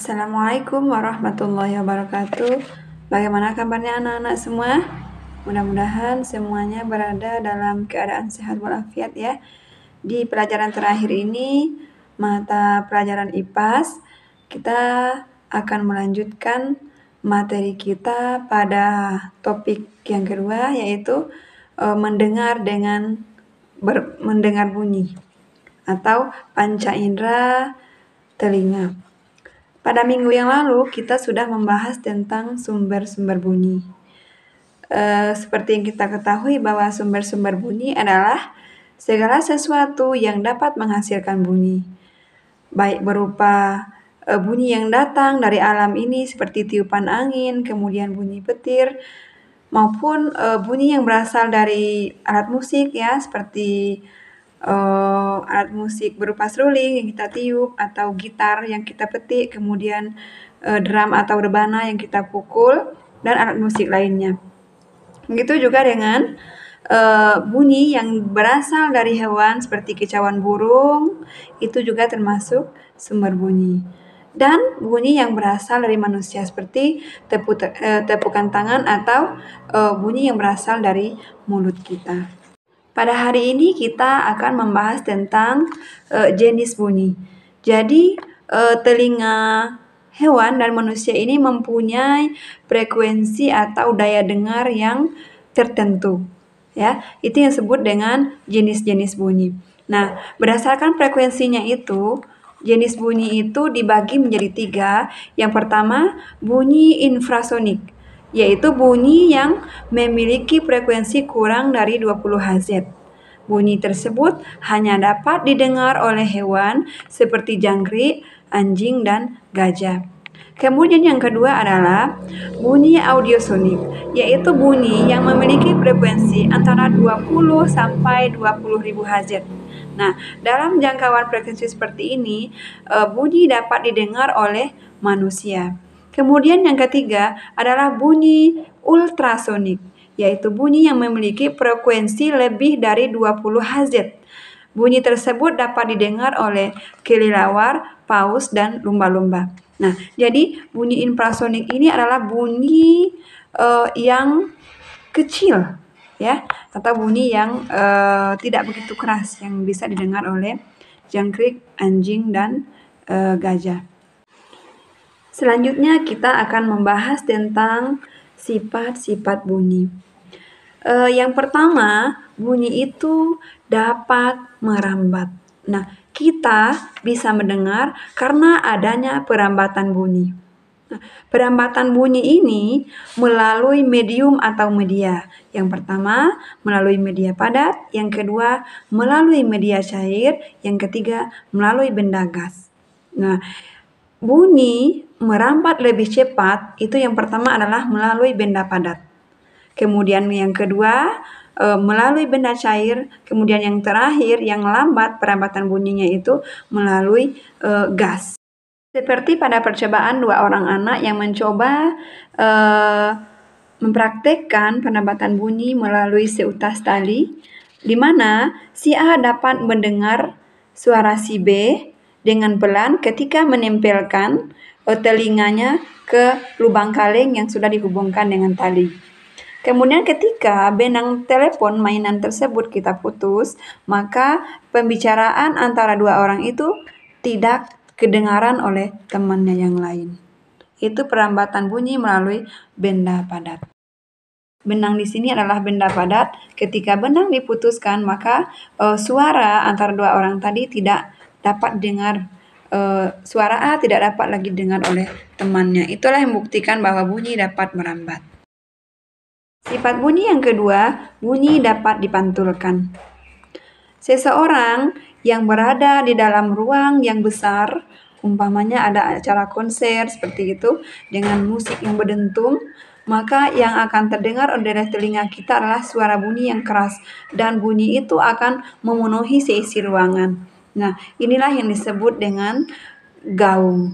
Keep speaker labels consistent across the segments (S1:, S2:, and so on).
S1: Assalamualaikum warahmatullahi wabarakatuh. Bagaimana kabarnya anak-anak semua? Mudah-mudahan semuanya berada dalam keadaan sehat walafiat ya. Di pelajaran terakhir ini, mata pelajaran IPAS, kita akan melanjutkan materi kita pada topik yang kedua, yaitu mendengar mendengar bunyi atau panca indera telinga. Pada minggu yang lalu, kita sudah membahas tentang sumber-sumber bunyi. Seperti yang kita ketahui bahwa sumber-sumber bunyi adalah segala sesuatu yang dapat menghasilkan bunyi, baik berupa bunyi yang datang dari alam ini seperti tiupan angin, kemudian bunyi petir, maupun bunyi yang berasal dari alat musik ya, seperti alat musik berupa seruling yang kita tiup, atau gitar yang kita petik, kemudian drum atau rebana yang kita pukul, dan alat musik lainnya. Begitu juga dengan bunyi yang berasal dari hewan seperti kicauan burung, itu juga termasuk sumber bunyi. Dan bunyi yang berasal dari manusia seperti tepukan tangan atau bunyi yang berasal dari mulut kita. Pada hari ini kita akan membahas tentang jenis bunyi. Jadi telinga hewan dan manusia ini mempunyai frekuensi atau daya dengar yang tertentu. Ya, itu yang disebut dengan jenis-jenis bunyi. Nah, berdasarkan frekuensinya itu, jenis bunyi itu dibagi menjadi 3. Yang pertama, bunyi infrasonik, yaitu bunyi yang memiliki frekuensi kurang dari 20 Hz. Bunyi tersebut hanya dapat didengar oleh hewan seperti jangkrik, anjing, dan gajah. Kemudian yang kedua adalah bunyi audiosonik, yaitu bunyi yang memiliki frekuensi antara 20 sampai 20.000 Hz. Nah, dalam jangkauan frekuensi seperti ini, bunyi dapat didengar oleh manusia. Kemudian yang ketiga adalah bunyi ultrasonik, yaitu bunyi yang memiliki frekuensi lebih dari 20 Hz. Bunyi tersebut dapat didengar oleh kelelawar, paus, dan lumba-lumba. Nah, jadi bunyi infrasonik ini adalah bunyi yang kecil, ya, atau bunyi yang tidak begitu keras, yang bisa didengar oleh jangkrik, anjing, dan gajah. Selanjutnya kita akan membahas tentang sifat-sifat bunyi. Yang pertama, bunyi itu dapat merambat. Nah, kita bisa mendengar karena adanya perambatan bunyi. Nah, perambatan bunyi ini melalui medium atau media. Yang pertama, melalui media padat. Yang kedua, melalui media cair. Yang ketiga, melalui benda gas. Nah, bunyi merambat lebih cepat, itu yang pertama adalah melalui benda padat. Kemudian yang kedua, melalui benda cair. Kemudian yang terakhir, yang lambat perambatan bunyinya itu melalui gas. Seperti pada percobaan 2 orang anak yang mencoba mempraktekkan penambatan bunyi melalui seutas tali, di mana si A dapat mendengar suara si B dengan pelan ketika menempelkan telinganya ke lubang kaleng yang sudah dihubungkan dengan tali. Kemudian ketika benang telepon mainan tersebut kita putus, maka pembicaraan antara 2 orang itu tidak kedengaran oleh temannya yang lain. Itu perambatan bunyi melalui benda padat. Benang di sini adalah benda padat. Ketika benang diputuskan, maka suara antara 2 orang tadi tidak dapat dengar. Suara A tidak dapat lagi dengar oleh temannya. Itulah yang membuktikan bahwa bunyi dapat merambat. Sifat bunyi yang kedua, bunyi dapat dipantulkan. Seseorang yang berada di dalam ruang yang besar, umpamanya ada acara konser seperti itu, dengan musik yang berdentum, maka yang akan terdengar oleh telinga kita adalah suara bunyi yang keras, dan bunyi itu akan memenuhi seisi ruangan. Nah, inilah yang disebut dengan gaung.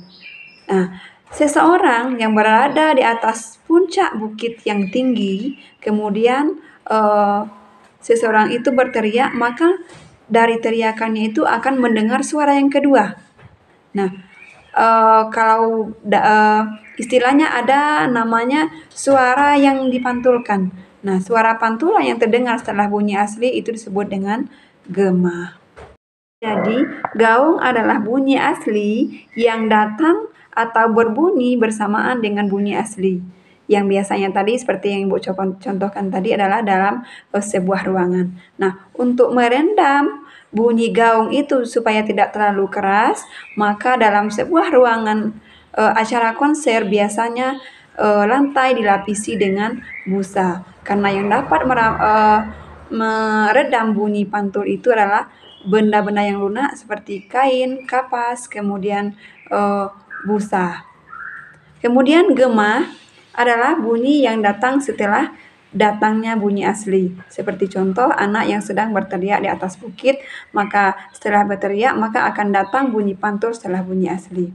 S1: Nah, seseorang yang berada di atas puncak bukit yang tinggi, kemudian seseorang itu berteriak, maka dari teriakannya itu akan mendengar suara yang kedua. Nah, kalau istilahnya ada namanya suara yang dipantulkan. Nah, suara pantulan yang terdengar setelah bunyi asli itu disebut dengan gema. Jadi, gaung adalah bunyi asli yang datang atau berbunyi bersamaan dengan bunyi asli. Yang biasanya tadi seperti yang Ibu contohkan tadi adalah dalam sebuah ruangan. Nah, untuk merendam bunyi gaung itu supaya tidak terlalu keras, maka dalam sebuah ruangan acara konser biasanya lantai dilapisi dengan busa. Karena yang dapat meredam bunyi pantul itu adalah benda-benda yang lunak seperti kain, kapas, kemudian busa. Kemudian gema adalah bunyi yang datang setelah datangnya bunyi asli. Seperti contoh anak yang sedang berteriak di atas bukit, maka setelah berteriak maka akan datang bunyi pantul setelah bunyi asli.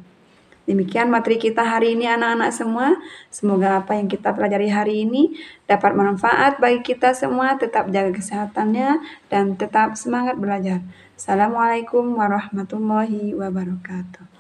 S1: Demikian materi kita hari ini anak-anak semua. Semoga apa yang kita pelajari hari ini dapat bermanfaat bagi kita semua. Tetap jaga kesehatannya dan tetap semangat belajar. Assalamualaikum warahmatullahi wabarakatuh.